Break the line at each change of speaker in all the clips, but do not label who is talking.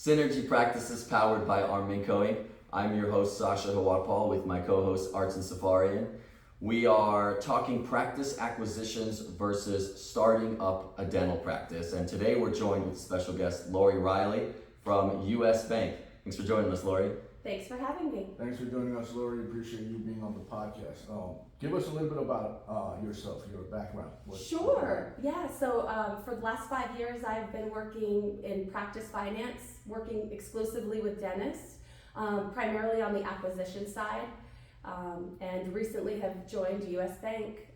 Synergy Practices powered by Arminco Inc. I'm your host Sasha Hawatpal with my co-host Artin Safarian. We are talking practice acquisitions versus starting up a dental practice. And today we're joined with special guest Lori Riley from US Bank. Thanks for joining us, Lori.
Thanks for having me.
Thanks for joining us, Lori. Appreciate you being on the podcast. Give us a little bit about yourself, your background.
Sure. Yeah. So for the last 5 years, I've been working in practice finance, working exclusively with dentists, primarily on the acquisition side, and recently have joined US Bank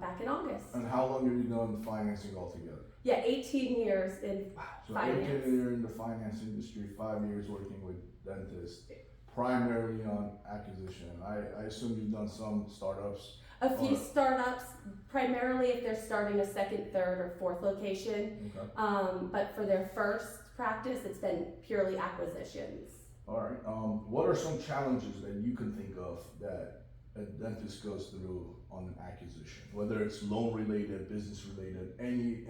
back in August.
And how long have you done financing altogether?
Yeah, 18 years in finance.
18 years in the finance industry, 5 years working with dentists, primarily on acquisition. I assume you've done some startups.
A few startups, primarily if they're starting a second, third, or fourth location.
Okay.
But for their first practice, it's been purely acquisitions.
All right. What are some challenges that you can think of that a dentist goes through on an acquisition? Whether it's loan related, business related, any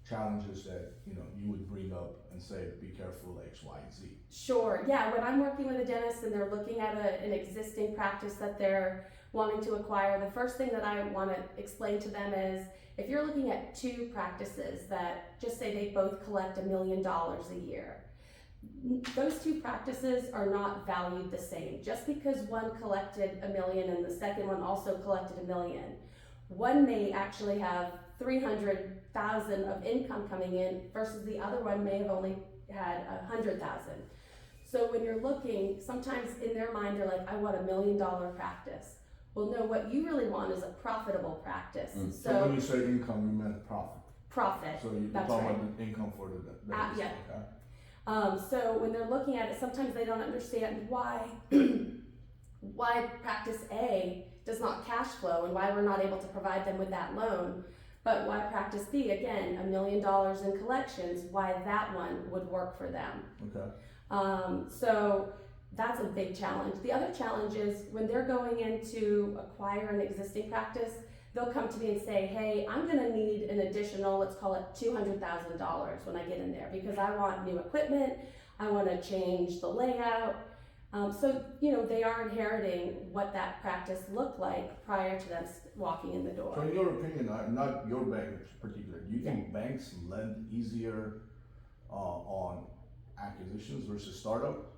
challenges that you would bring up and say, be careful X, Y, and Z.
Sure. Yeah. When I'm working with a dentist and they're looking at an existing practice that they're wanting to acquire, the first thing that I want to explain to them is, if you're looking at two practices that just say they both collect $1 million a year, those two practices are not valued the same. Just because one collected $1 million and the second one also collected $1 million, one may actually have $300,000 of income coming in versus the other one may have only had $100,000. So when you're looking, sometimes in their mind they're like, I want $1 million practice. Well, no, what you really want is a profitable practice.
So when you say income, you meant profit.
Profit.
So you're
That's
talking
right.
about the income for the dentist.
Yeah.
Okay.
So when they're looking at it, sometimes they don't understand why practice A does not cash flow and why we're not able to provide them with that loan. But why practice B, again, $1 million in collections, why that one would work for them.
Okay.
So that's a big challenge. The other challenge is when they're going in to acquire an existing practice, they'll come to me and say, hey, I'm gonna need an additional, let's call it $200,000 when I get in there because I want new equipment, I wanna change the layout. So they are inheriting what that practice looked like prior to them walking in the door.
So in your opinion, not your bank in particular, do you think banks lend easier on acquisitions versus startup?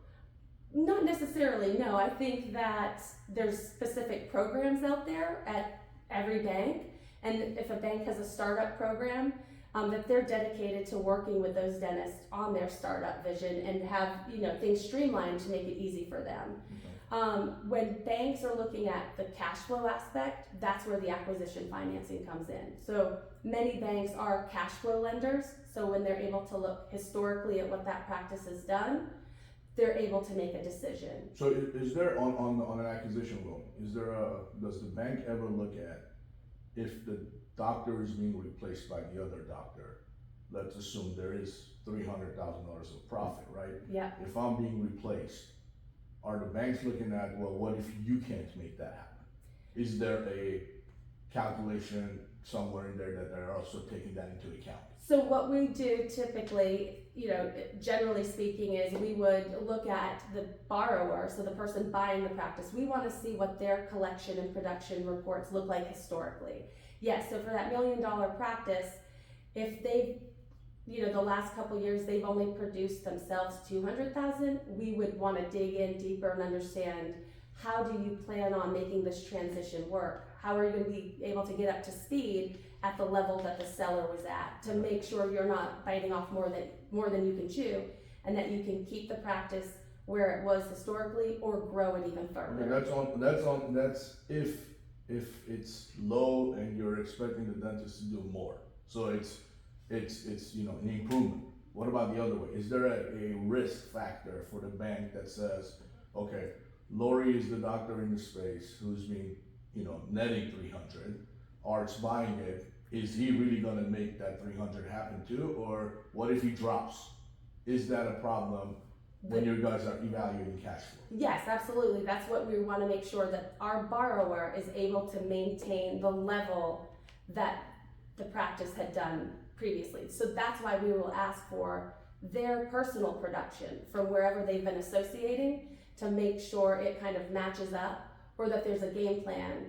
Not necessarily, no. I think that there's specific programs out there at every bank, and if a bank has a startup program, that they're dedicated to working with those dentists on their startup vision and have things streamlined to make it easy for them.
Okay.
When banks are looking at the cash flow aspect, that's where the acquisition financing comes in. So many banks are cash flow lenders, so when they're able to look historically at what that practice has done, they're able to make a decision.
So is there on an acquisition loan, does the bank ever look at if the doctor is being replaced by the other doctor? Let's assume there is $300,000 of profit, right?
Yeah.
If I'm being replaced, are the banks looking at, well, what if you can't make that happen? Is there a calculation somewhere in there that they're also taking that into account?
So what we do typically, generally speaking, is we would look at the borrower, so the person buying the practice. We want to see what their collection and production reports look like historically. Yes, so for that $1 million practice, if they've, the last couple years they've only produced themselves $200,000, we would want to dig in deeper and understand, how do you plan on making this transition work? How are you going to be able to get up to speed at the level that the seller was at to make sure you're not biting off more than you can chew, and that you can keep the practice where it was historically or grow it even further.
Okay, that's if it's low and you're expecting the dentist to do more. So it's an improvement. What about the other way? Is there a risk factor for the bank that says, okay, Lori is the doctor in the space who's been netting 300, Art's buying it, is he really gonna make that 300 happen too? Or what if he drops? Is that a problem when you guys are evaluating cash flow?
Yes, absolutely. That's what we want to make sure, that our borrower is able to maintain the level that the practice had done previously. So that's why we will ask for their personal production from wherever they've been associating to make sure it kind of matches up, or that there's a game plan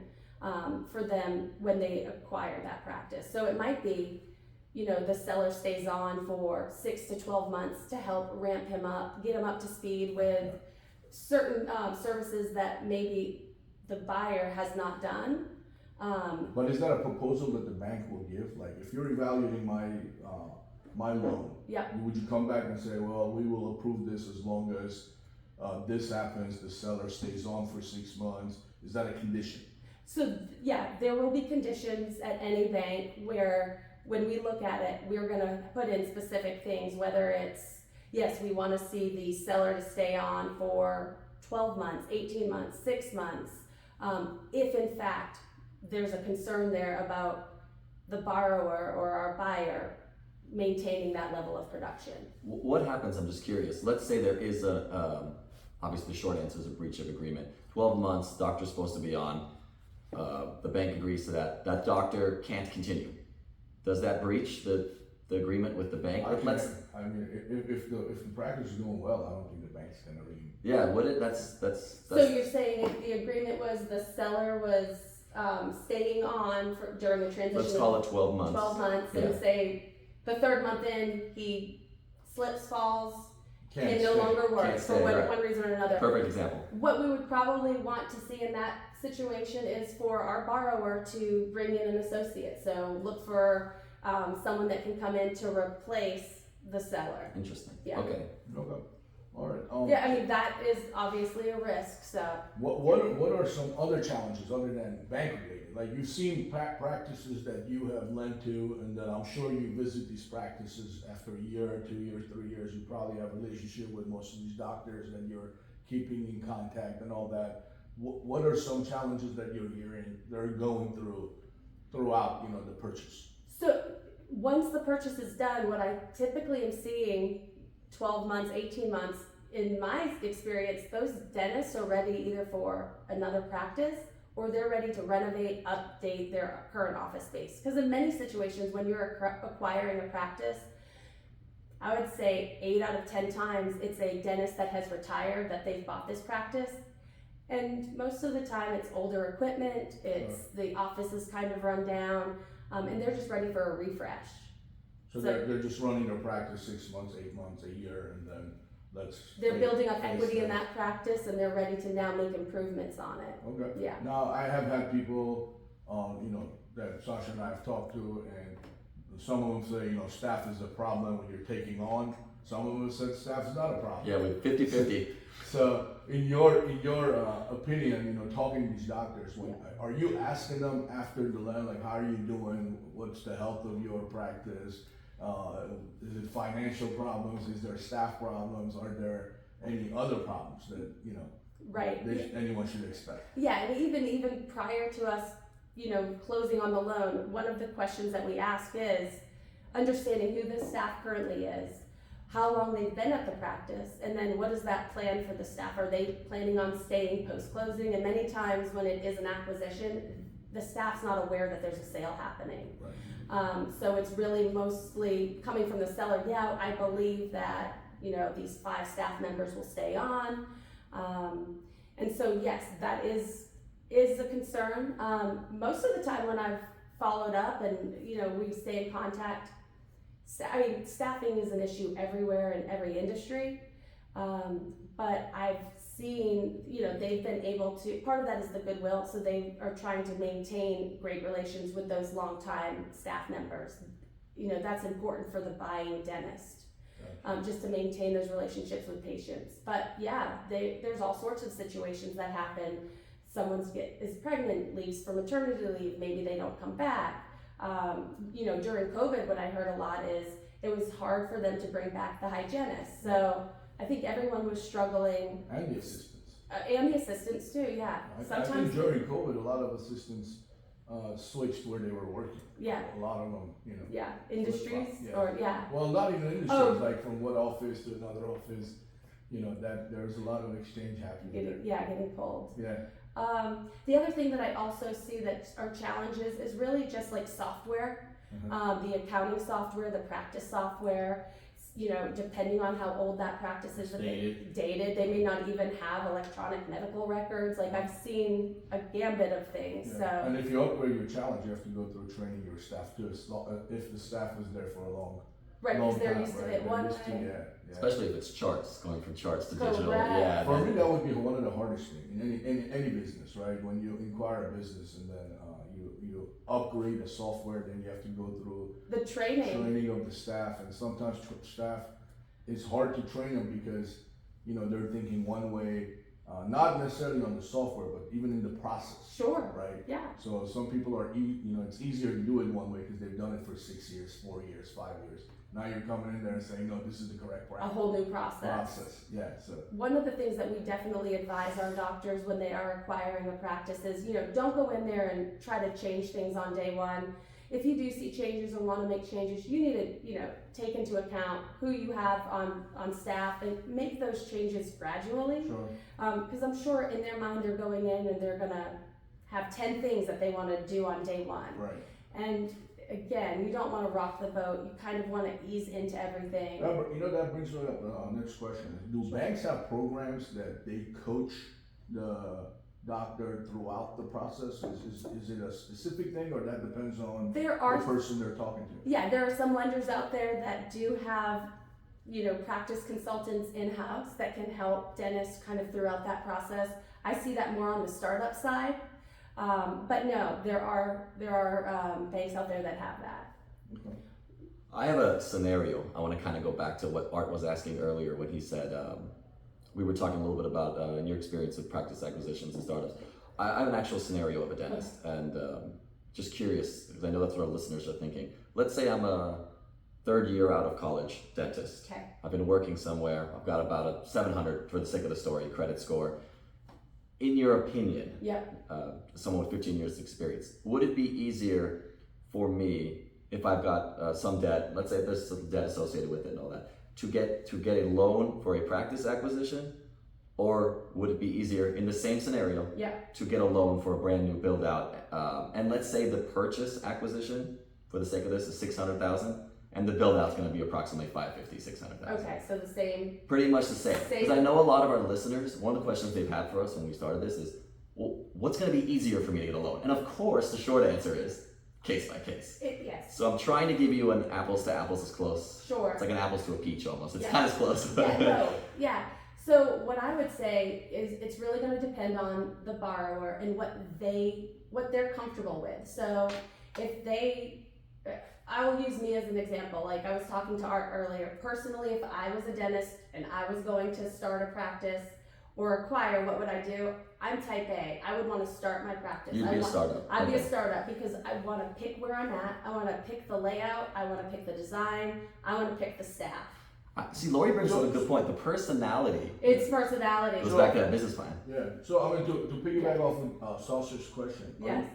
for them when they acquire that practice. So it might be, the seller stays on for 6 to 12 months to help ramp him up, get him up to speed with certain services that maybe the buyer has not done.
But is that a proposal that the bank will give? Like, if you're evaluating my loan,
Yep.
would you come back and say, well, we will approve this as long as this happens, the seller stays on for 6 months? Is that a condition?
So yeah, there will be conditions at any bank where when we look at it, we're gonna put in specific things, whether it's, yes, we wanna see the seller to stay on for 12 months, 18 months, 6 months. If in fact there's a concern there about the borrower or our buyer maintaining that level of production.
What happens, I'm just curious, let's say there is obviously the short answer is a breach of agreement. 12 months, doctor's supposed to be on, the bank agrees to that, that doctor can't continue. Does that breach the agreement with the bank?
If the practice is doing well, I don't think the bank's gonna really.
Yeah, would it? That's.
So you're saying if the agreement was the seller was staying on during the transition.
Let's call it 12 months.
12 months,
Yeah.
and say the 3rd month in, he slips, falls,
Can't
and no
stay.
longer works
Can't
for
stay,
one,
right.
one reason or another.
Perfect example.
What we would probably want to see in that situation is for our borrower to bring in an associate. So look for someone that can come in to replace the seller.
Interesting.
Yeah.
Okay.
Okay. All right.
Yeah, I mean, that is obviously a risk, so.
What are some other challenges other than bank related? Like, you've seen practices that you have lent to, and that I'm sure you visit these practices after a year, 2 years, 3 years. You probably have a relationship with most of these doctors, and you're keeping in contact and all that. What are some challenges that you're hearing they're going throughout the purchase?
So once the purchase is done, what I typically am seeing 12 months, 18 months, in my experience, those dentists are ready either for another practice or they're ready to renovate, update their current office space. Because in many situations, when you're acquiring a practice, I would say 8 out of 10 times it's a dentist that has retired that they've bought this practice. And most of the time it's older equipment, it's the office is kind of run down, and they're just ready for a refresh.
So they're just running their practice 6 months, 8 months, a year, and then
they're building up equity in that practice, and they're ready to now make improvements on it.
Okay.
Yeah.
Now, I have had people, that Sasha and I have talked to, and some of them say, staff is a problem when you're taking on. Some of them have said staff is not a problem.
Yeah, with 50-50.
So, in your opinion, talking to these doctors, are you asking them after the land, like, how are you doing? What's the health of your practice? Is it financial problems? Is there staff problems? Are there any other problems that
Right.
anyone should expect?
Yeah, and even prior to us, closing on the loan, one of the questions that we ask is understanding who the staff currently is, how long they've been at the practice, and then what is that plan for the staff? Are they planning on staying post-closing? And many times when it is an acquisition, the staff's not aware that there's a sale happening.
Right.
So it's really mostly coming from the seller. Yeah, I believe that, these 5 staff members will stay on. And so yes, that is a concern. Most of the time when I've followed up and, we stay in contact, staffing is an issue everywhere in every industry. But I've seen, they've been able to, part of that is the goodwill, so they are trying to maintain great relations with those longtime staff members. That's important for the buying dentist, just to maintain those relationships with patients. But yeah, there's all sorts of situations that happen. Someone is pregnant, leaves for maternity leave, maybe they don't come back. During COVID, what I heard a lot is it was hard for them to bring back the hygienist. So I think everyone was struggling.
And the assistants.
And the assistants too, yeah.
I think during COVID, a lot of assistants switched where they were working.
Yeah.
A lot of them,
Yeah, industries
Yeah.
or yeah.
Well, not even industries,
Oh.
like from one office to another office, that there's a lot of exchange happening there.
Getting pulled.
Yeah.
The other thing that I also see that are challenges is really just like software, the accounting software, the practice software. depending on how old that practice is, dated, they may not even have electronic medical records. Like I've seen a gambit of things.
Yeah.
So
And if you upgrade your challenge, you have to go through training your staff too. If the staff was there for a long
because they're
time,
used to
right?
it one
They're used to-
way.
yeah.
Especially if it's charts, going from charts to digital.
Correct.
Yeah.
For me, that would be one of the hardest things in any business, right? When you inquire a business and then you upgrade the software, then you have to go through
The training.
of the staff, and sometimes staff, it's hard to train them because they're thinking one way, not necessarily on the software, but even in the process.
Sure.
Right.
Yeah.
So some people are, it's easier to do it one way because they've done it for 6 years, 4 years, 5 years. Now you're coming in there and saying, no, this is the correct
A
practice.
whole new process.
Yeah. So.
One of the things that we definitely advise our doctors when they are acquiring a practice is, don't go in there and try to change things on day one. If you do see changes or want to make changes, you need to, take into account who you have on staff and make those changes gradually.
Sure.
Because I'm sure in their mind they're going in and they're gonna have 10 things that they want to do on day one.
Right.
And again, you don't want to rock the boat. You kind of want to ease into everything.
That brings me up our next question. Do banks have programs that they coach the doctor throughout the process? Is it a specific thing, or that depends on the person they're talking to?
Yeah, there are some lenders out there that do have, practice consultants in-house that can help dentists kind of throughout that process. I see that more on the startup side. But no, there are banks out there that have that.
Okay.
I have a scenario. I want to kind of go back to what Art was asking earlier when he said, we were talking a little bit about your experience with practice acquisitions and startups. I have an actual scenario of a dentist, and just curious, because I know that's what our listeners are thinking. Let's say I'm a third year out of college dentist.
Okay.
I've been working somewhere. I've got about a 700, for the sake of the story, credit score. In your opinion, someone with 15 years experience, would it be easier for me if I've got some debt, let's say there's some debt associated with it and all that, to get a loan for a practice acquisition? Or would it be easier in the same scenario to get a loan for a brand new build out? And let's say the purchase acquisition, for the sake of this, is $600,000, and the build out's going to be approximately $550,000, $600,000.
Okay, so the same.
Pretty much the same. Because I know a lot of our listeners, one of the questions they've had for us when we started this is, well, what's going to be easier for me to get a loan? And of course, the short answer is case by case.
Yes.
So I'm trying to give you an apples to apples as close.
Sure.
It's like an apples to a peach almost. It's not as close.
So what I would say is it's really going to depend on the borrower and what they're comfortable with. So I will use me as an example. Like I was talking to Art earlier. Personally, if I was a dentist and I was going to start a practice or acquire, what would I do? I'm type A. I would want to start my practice.
You'd be a startup.
I'd be a startup because I want to pick where I'm at. I want to pick the layout. I want to pick the design. I want to pick the staff.
See, Lori brings up a good point. The personality.
It's personality.
Goes back to that business plan.
Yeah. So I mean, to piggyback off of Sasha's question.
Yes.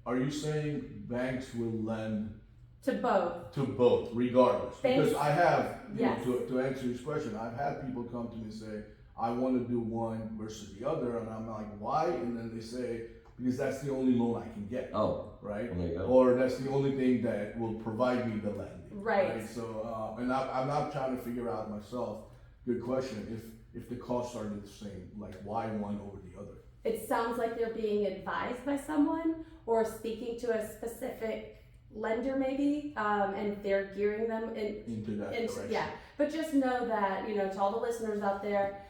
Are you saying banks will lend
to both?
To both, regardless.
Banks,
because I have,
yes.
to answer this question, I've had people come to me and say, I want to do one versus the other, and I'm like, why? And then they say, because that's the only loan I can get.
Oh,
right?
Well, there you go.
Or that's the only thing that will provide me the lending.
Right.
So, and I'm not trying to figure out myself. Good question. If the costs are the same, like why one over the other?
It sounds like they're being advised by someone or speaking to a specific lender, maybe, and they're gearing them
into that direction.
Yeah, but just know that to all the listeners out there.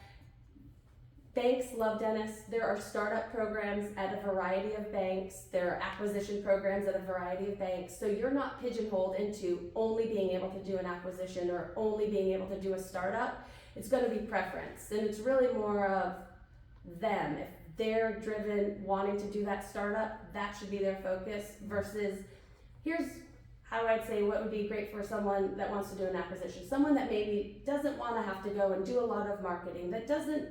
Banks love dentists. There are startup programs at a variety of banks. There are acquisition programs at a variety of banks. So you're not pigeonholed into only being able to do an acquisition or only being able to do a startup. It's going to be preference. And it's really more of them. If they're driven wanting to do that startup, that should be their focus versus here's how I'd say what would be great for someone that wants to do an acquisition. Someone that maybe doesn't want to have to go and do a lot of marketing, that doesn't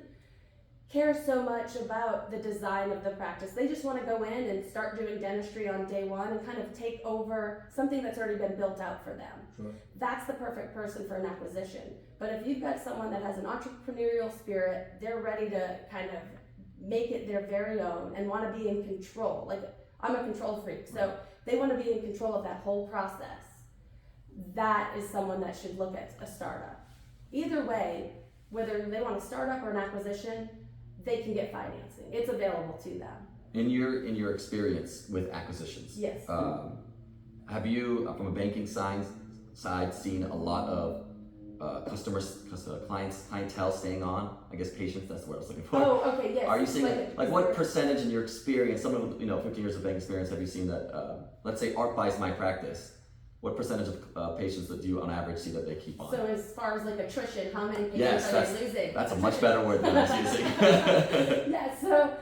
care so much about the design of the practice. They just want to go in and start doing dentistry on day one and kind of take over something that's already been built out for them.
Sure.
That's the perfect person for an acquisition. But if you've got someone that has an entrepreneurial spirit, they're ready to kind of make it their very own and want to be in control. Like I'm a control freak, so they want to be in control of that whole process. that is someone that should look at a startup. Either way, whether they want a startup or an acquisition, they can get financing. It's available to them.
In your experience with acquisitions,
Yes.
have you, from a banking side, seen a lot of clientele staying on? I guess patients. That's what I was looking for.
Oh, okay, yes.
Are you seeing like what percentage in your experience? Some of 15 years of banking experience. Have you seen that? Let's say Art buys my practice. What percentage of patients do you, on average, see that they keep on?
So as far as like attrition, how many patients are they losing?
That's a much better word than I was using.
Yeah, so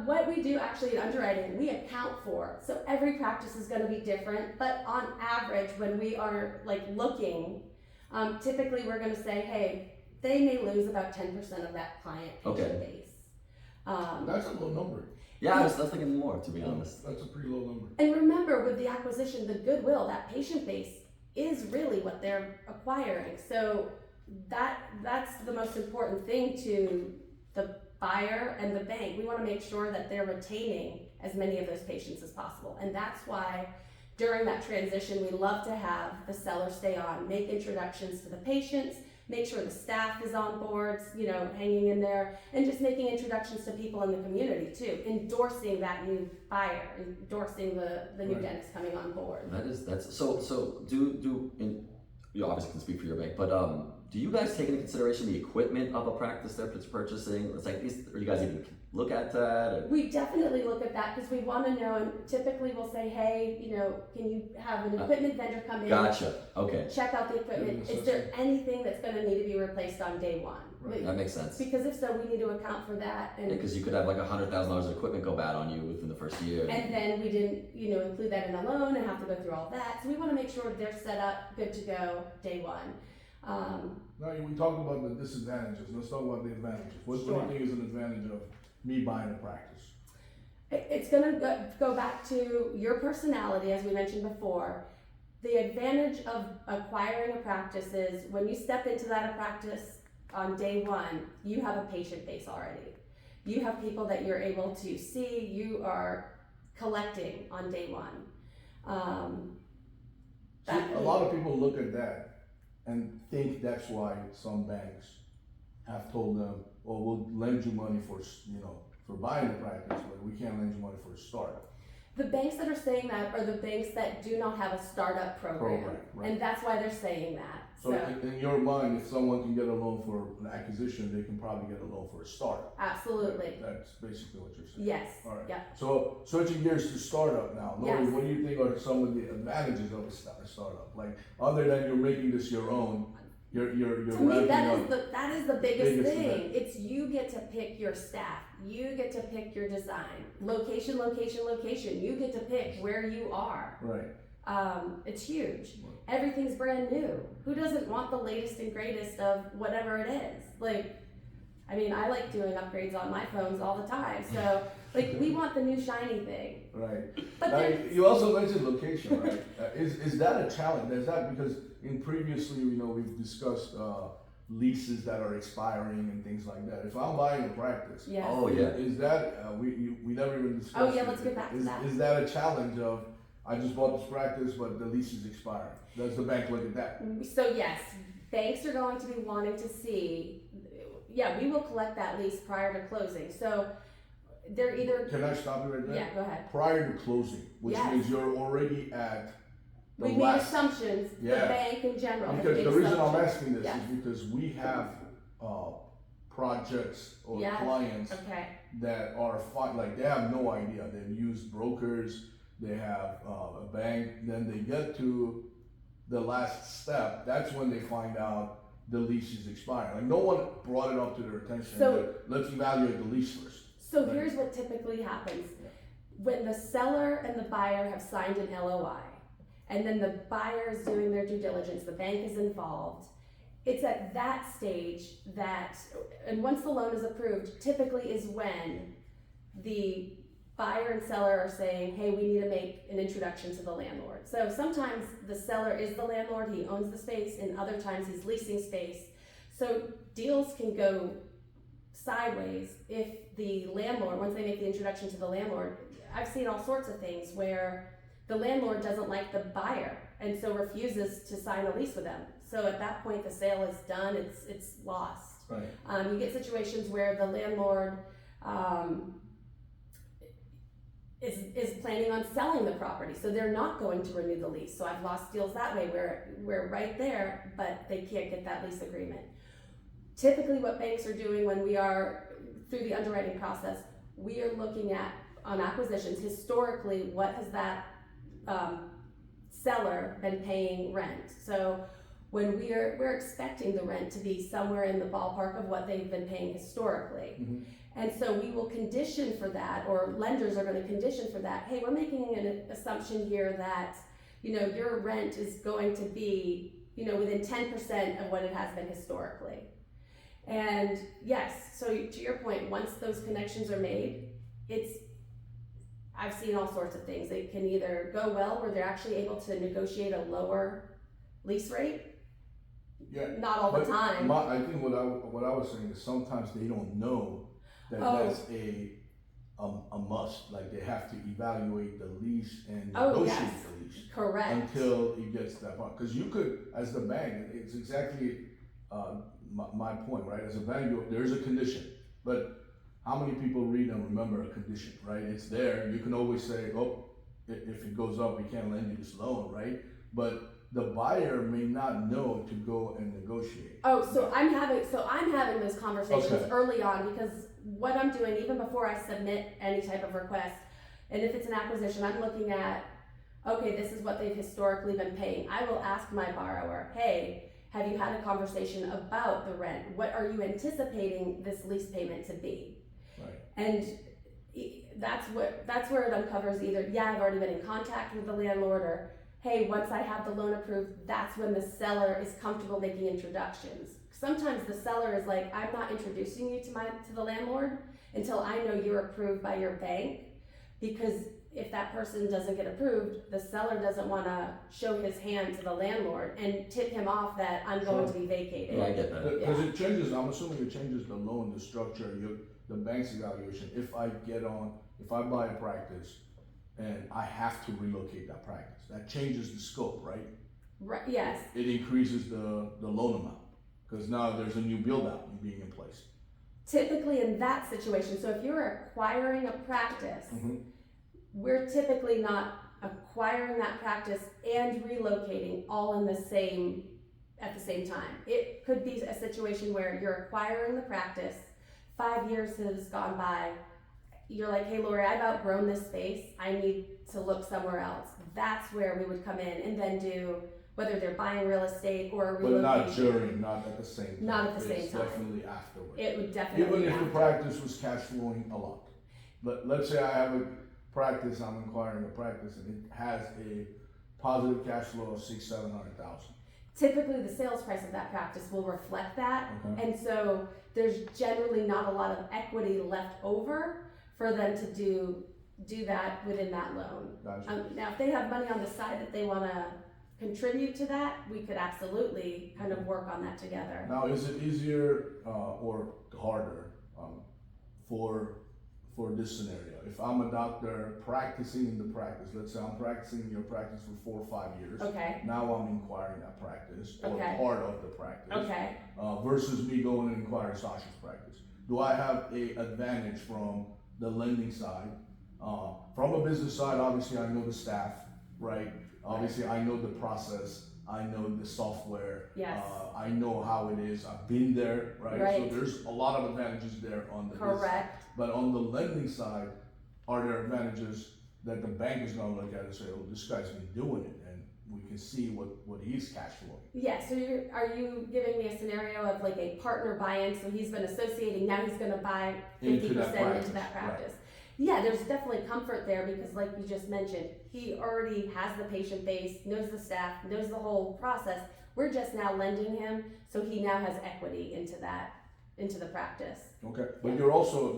what we do actually in underwriting, we account for. So every practice is going to be different, but on average, when we are like looking, typically we're going to say, hey, they may lose about 10% of that client patient base.
That's a low number.
Yeah, I was thinking more, to be honest.
That's a pretty low number.
And remember, with the acquisition, the goodwill, that patient base is really what they're acquiring. So that's the most important thing to the buyer and the bank. We want to make sure that they're retaining as many of those patients as possible. And that's why during that transition, we love to have the seller stay on, make introductions to the patients, make sure the staff is on board, hanging in there, and just making introductions to people in the community too, endorsing that new buyer, endorsing the new dentist coming on board.
That's so you obviously can speak for your bank, but do you guys take into consideration the equipment of a practice they're purchasing? It's like, or you guys even look at that? Or?
We definitely look at that because we want to know, and typically we'll say, hey, can you have an equipment vendor come in?
Gotcha. Okay.
Check out the equipment. Is there anything that's going to need to be replaced on day one?
Right.
That makes sense.
Because if so, we need to account for that. And
because you could have like $100,000 of equipment go bad on you within the first year.
And then we didn't, include that in a loan and have to go through all that. So we want to make sure they're set up, good to go, day one.
Now we talked about the disadvantages. Let's talk about the advantages. What do you think is an advantage of me buying a practice?
It's going to go back to your personality, as we mentioned before. The advantage of acquiring a practice is when you step into that practice on day one, you have a patient base already. You have people that you're able to see. You are collecting on day one.
A lot of people look at that and think that's why some banks have told them, "Well, we'll lend you money for buying a practice, but we can't lend you money for a startup."
The banks that are saying that are the banks that do not have a startup program.
Right.
And that's why they're saying that.
So in your mind, if someone can get a loan for an acquisition, they can probably get a loan for a startup.
Absolutely.
That's basically what you're saying.
Yes.
All right.
Yeah.
So switching gears to startup now. Lori,
Yes.
what do you think are some of the advantages of a startup? Like, other than you're making this your own, you're
To me,
ramping
that
up.
is the biggest thing.
event.
It's you get to pick your staff. You get to pick your design. Location, location, location. You get to pick where you are.
Right.
It's huge. Everything's brand new. Who doesn't want the latest and greatest of whatever it is? I like doing upgrades on my phones all the time. So, we want the new shiny thing.
Right.
But
Now,
then,
you also mentioned location, right? Is that a challenge? Is that because previously, we've discussed leases that are expiring and things like that. If I'm buying a practice,
yes.
Oh yeah.
is that we never even discussed?
Oh, yeah,
it.
let's get back to that.
Is that a challenge of I just bought this practice, but the lease is expiring? Does the bank look at that?
So yes, banks are going to be wanting to see. Yeah, we will collect that lease prior to closing. So they're either.
Can I stop you right there?
Yeah, go ahead.
Prior to closing, which
Yes.
means you're already at the
We made
last.
assumptions. The
Yeah.
bank in general. has
Because
made
the reason I'm
assumptions.
asking this
Yes.
is because we have projects or
Yes.
clients
Okay.
that are they have no idea. They've used brokers, they have a bank, then they get to the last step. That's when they find out the lease is expiring. Like, no one brought it up to their attention.
So-
Let's evaluate the lease first.
So
Right.
here's what typically happens. When the seller and the buyer have signed an LOI, and then the buyer is doing their due diligence, the bank is involved, it's at that stage that, and once the loan is approved, typically is when the buyer and seller are saying, hey, we need to make an introduction to the landlord. So sometimes the seller is the landlord, he owns the space, and other times he's leasing space. So deals can go sideways if the landlord, once they make the introduction to the landlord, I've seen all sorts of things where the landlord doesn't like the buyer and so refuses to sign a lease with them. So at that point, the sale is done, it's lost.
Right.
You get situations where the landlord is planning on selling the property, so they're not going to renew the lease. So I've lost deals that way where we're right there, but they can't get that lease agreement. Typically what banks are doing when we are through the underwriting process, we are looking at on acquisitions, historically, what has that seller been paying rent? So when we're expecting the rent to be somewhere in the ballpark of what they've been paying historically.
Mm-hmm.
And so we will condition for that, or lenders are going to condition for that. Hey, we're making an assumption here that, your rent is going to be, within 10% of what it has been historically. And yes, so to your point, once those connections are made, I've seen all sorts of things. It can either go well where they're actually able to negotiate a lower lease rate.
Yeah.
Not all the time.
I think what I was saying is sometimes they don't know that that's a must. Like they have to evaluate the lease and negotiate the lease.
Correct.
Until it gets to that point. Because you could, as the bank, it's exactly my point, right? As a bank, there's a condition, but how many people read and remember a condition, right? It's there. You can always say, oh, if it goes up, we can't lend you this loan, right? But the buyer may not know to go and negotiate.
So I'm having those conversations early on, because what I'm doing, even before I submit any type of request, and if it's an acquisition, I'm looking at, okay, this is what they've historically been paying. I will ask my borrower, hey, have you had a conversation about the rent? What are you anticipating this lease payment to be?
Right.
And that's where it uncovers either, I've already been in contact with the landlord, or hey, once I have the loan approved, that's when the seller is comfortable making introductions. Sometimes the seller is like, I'm not introducing you to the landlord until I know you're approved by your bank, because if that person doesn't get approved, the seller doesn't want to show his hand to the landlord and tip him off that I'm going to be vacated.
Yeah, I get that.
Because it changes, I'm assuming it changes the loan, the structure, the bank's evaluation. If I buy a practice and I have to relocate that practice, that changes the scope, right?
Right. Yes.
It increases the loan amount, because now there's a new build out being in place.
Typically in that situation, so if you're acquiring a practice, we're typically not acquiring that practice and relocating all at the same time. It could be a situation where you're acquiring the practice, 5 years has gone by, you're like, hey Lori, I've outgrown this space, I need to look somewhere else. That's where we would come in and then do, whether they're buying real estate or a relocation.
But not during, not at the same time.
Not at the same
It's
time.
definitely afterwards.
It would definitely
Even
be
if
after.
the practice was cash flowing a lot. Let's say I have a practice, I'm acquiring a practice, and it has a positive cash flow of $600,000-700,000.
Typically the sales price of that practice will reflect that.
Okay.
And so there's generally not a lot of equity left over for them to do that within that loan.
Gotcha.
Now if they have money on the side that they want to contribute to that, we could absolutely kind of work on that together.
Now, is it easier or harder for this scenario? If I'm a doctor practicing in the practice, let's say I'm practicing in your practice for 4 or 5 years.
Okay.
Now I'm inquiring that practice or
Okay.
part of the practice.
Okay.
Versus me going and inquiring Sasha's practice. Do I have a advantage from the lending side? From a business side, obviously I know the staff, right? Obviously I know the process, I know the software.
Yes.
I know how it is, I've been there, right?
Right.
So there's a lot of advantages there on the business.
Correct.
But on the lending side, are there advantages that the bank is gonna look at and say, oh, this guy's been doing it, and we can see what he's cash flowing?
Yeah, so are you giving me a scenario of like a partner buy-in, so he's been associating, now he's gonna buy 50% into that practice? Right. Yeah, there's definitely comfort there, because like you just mentioned, he already has the patient base, knows the staff, knows the whole process. We're just now lending him, so he now has equity into the practice.
Okay, but you're also,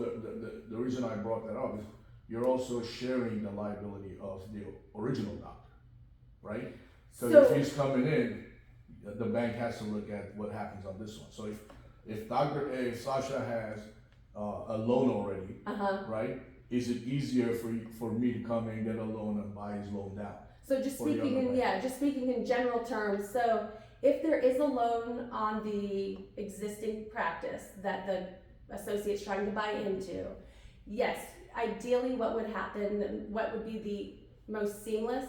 the reason I brought that up is you're also sharing the liability of the original doctor, right? So if he's coming in, the bank has to look at what happens on this one. So if Sasha has a loan already, right? Is it easier for me to come in, get a loan, and buy his loan down?
So just
For the
speaking
other
in,
bank.
yeah, just speaking in general terms, so if there is a loan on the existing practice that the associate's trying to buy into, yes, ideally what would happen, what would be the most seamless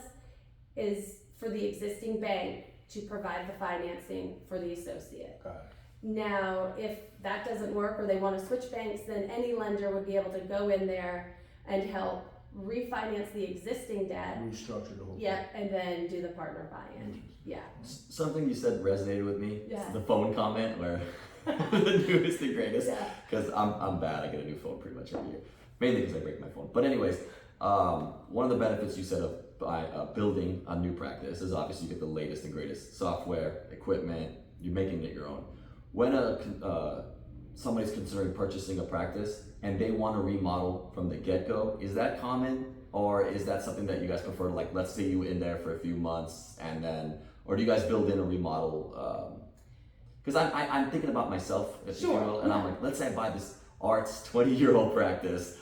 is for the existing bank to provide the financing for the associate.
Got it.
Now, if that doesn't work or they want to switch banks, then any lender would be able to go in there and help refinance the existing debt.
Restructure the whole thing.
Yep, and then do the partner buy-in.
Interesting.
Yeah.
Something you said resonated with me.
Yeah.
The phone comment where the newest and greatest.
Yeah.
Because I'm bad. I get a new phone pretty much every year. Mainly because I break my phone. But anyways, one of the benefits you said of by building a new practice is obviously you get the latest and greatest software, equipment. You're making it your own. When somebody's considering purchasing a practice and they want to remodel from the get-go, is that common, or is that something that you guys prefer to, like, let's see you in there for a few months and then, or do you guys build in a remodel? Because I'm thinking about myself, if you
Sure,
will, and I'm
yeah.
like, let's say I buy this Art's 20-year-old practice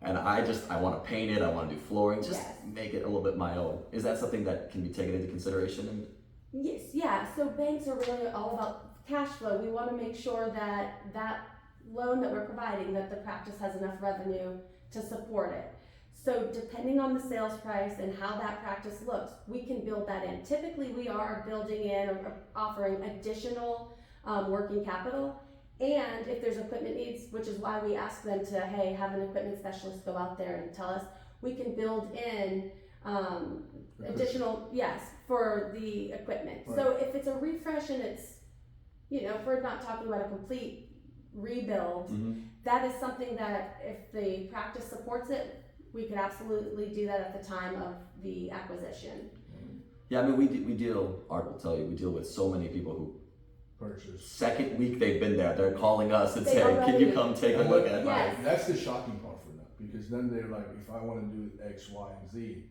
and I want to paint it, I want to do flooring, just
Yes.
make it a little bit my own. Is that something that can be taken into consideration? And
Yes, yeah, so banks are really all about cash flow. We want to make sure that that loan that we're providing, that the practice has enough revenue to support it. So depending on the sales price and how that practice looks, we can build that in. Typically, we are building in or offering additional working capital. And if there's equipment needs, which is why we ask them to, hey, have an equipment specialist go out there and tell us, we can build in additional, yes, for the equipment.
Right.
So if it's a refresh and it's, you know, if we're not talking about a complete rebuild, that is something that if the practice supports it, we could absolutely do that at the time of the acquisition.
yeah, I mean, we deal, Art will tell you, we deal with so many people who
Purchase.
second week they've been there, they're calling us and
They
saying, can you
already-
come take a look at
Yes.
my...
That's the shocking part for them, because then they're like, if I want to do X, Y, and Z,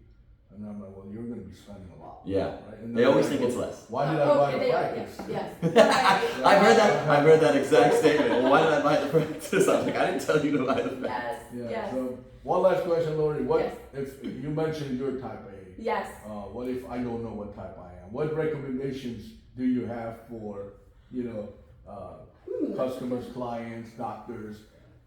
and I'm like, well, you're going to be spending a lot.
Yeah.
Right? And
They
they're
always
like,
think it's
well,
less.
Why did I buy the
they are,
practice?
yes, yes.
I've heard that exact statement. Well, why did I buy the practice? I was like, I didn't tell you to buy the practice.
Yes,
Yeah.
yes,
So one last question, Lori. What
Yes.
if you mentioned you're type A?
yes.
What if I don't know what type I am? What recommendations do you have for, customers, clients, doctors,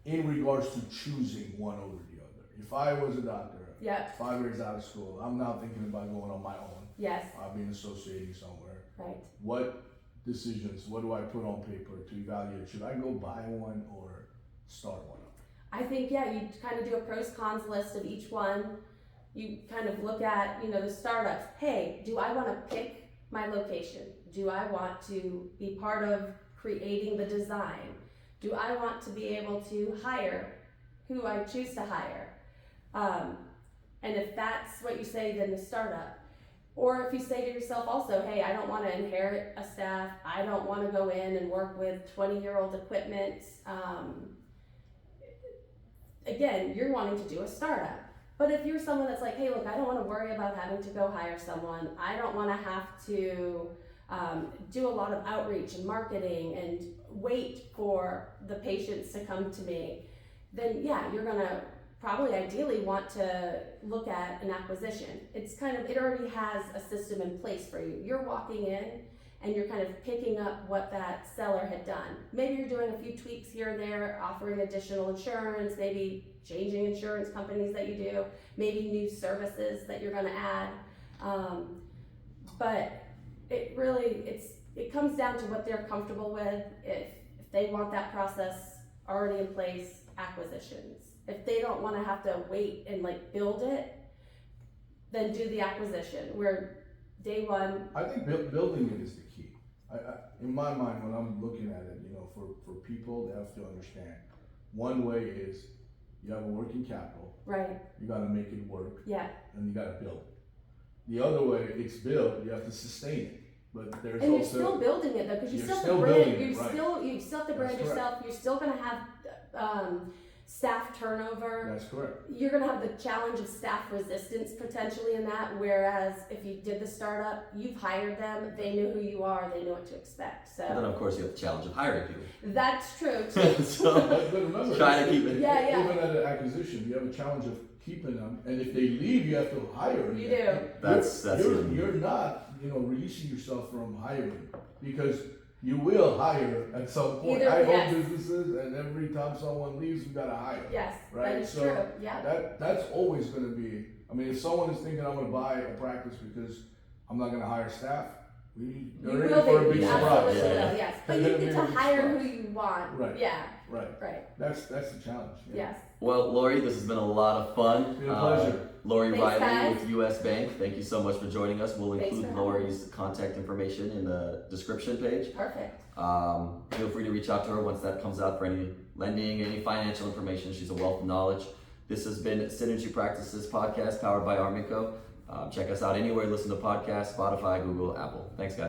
in regards to choosing one over the other? If I was a doctor,
Yep,
5 years out of school, I'm now thinking about going on my own.
yes,
I've been associating somewhere.
right.
What decisions, what do I put on paper to evaluate? Should I go buy one or start one up?
I think, yeah, you kind of do a pros cons list of each one. You kind of look at, the startups. Hey, do I want to pick my location? Do I want to be part of creating the design? Do I want to be able to hire who I choose to hire? And if that's what you say, then the startup. Or if you say to yourself also, hey, I don't want to inherit a staff. I don't want to go in and work with 20-year-old equipment. Again, you're wanting to do a startup. But if you're someone that's like, hey, look, I don't want to worry about having to go hire someone. I don't want to have to do a lot of outreach and marketing and wait for the patients to come to me. Then yeah, you're going to probably ideally want to look at an acquisition. It already has a system in place for you. You're walking in and you're kind of picking up what that seller had done. Maybe you're doing a few tweaks here and there, offering additional insurance, maybe changing insurance companies that you do, maybe new services that you're going to add. But it comes down to what they're comfortable with. If they want that process already in place, acquisitions. If they don't want to have to wait and build it, then do the acquisition where day one.
I think building it is the key. In my mind, when I'm looking at it, for people, they have to understand. One way is you have a working capital.
Right.
You got to make it work.
Yeah.
And you got to build it. The other way, it's built. You have to sustain it. But there's
And you're
also
still building it though, because you
You're
still have
still
to brand.
building it,
You
right.
still have to brand
That's
yourself. You're still gonna have staff turnover.
That's correct.
You're gonna have the challenge of staff resistance potentially in that, whereas if you did the startup, you've hired them, they know who you are, they know what to expect.
And then
So
of course you have the challenge of hiring people.
that's true too.
So
But remember,
trying to keep it.
Yeah.
even at an acquisition, you have a challenge of keeping them, and if they leave, you have to hire
You
again.
do.
That's
You're not, releasing yourself from hiring, because you will hire at some point.
Either-
I own
yes.
businesses, and every time someone leaves, you gotta hire.
Yes,
Right,
that is
so
true. Yeah.
That's always gonna be, if someone is thinking I'm gonna buy a practice because I'm not gonna hire staff,
You
they're in
will
for a
be.
big
You
surprise.
absolutely
Yeah.
will. Yes, but
They're
you
gonna
get
be
to
a big
hire
surprise.
who you want.
Right.
Yeah.
Right, that's the challenge. Yeah.
Yes.
Well, Lori, this has been a lot of fun.
It's been a pleasure.
Lori
Thanks,
Riley
guys.
with US Bank, thank you so much for joining us. We'll
Thanks
include
for having
Lori's contact information in the description page.
Perfect.
Feel free to reach out to her once that comes out for any lending, any financial information. She's a wealth of knowledge. This has been Synergy Practices Podcast powered by Armico. Check us out anywhere you listen to podcasts, Spotify, Google, Apple. Thanks, guys.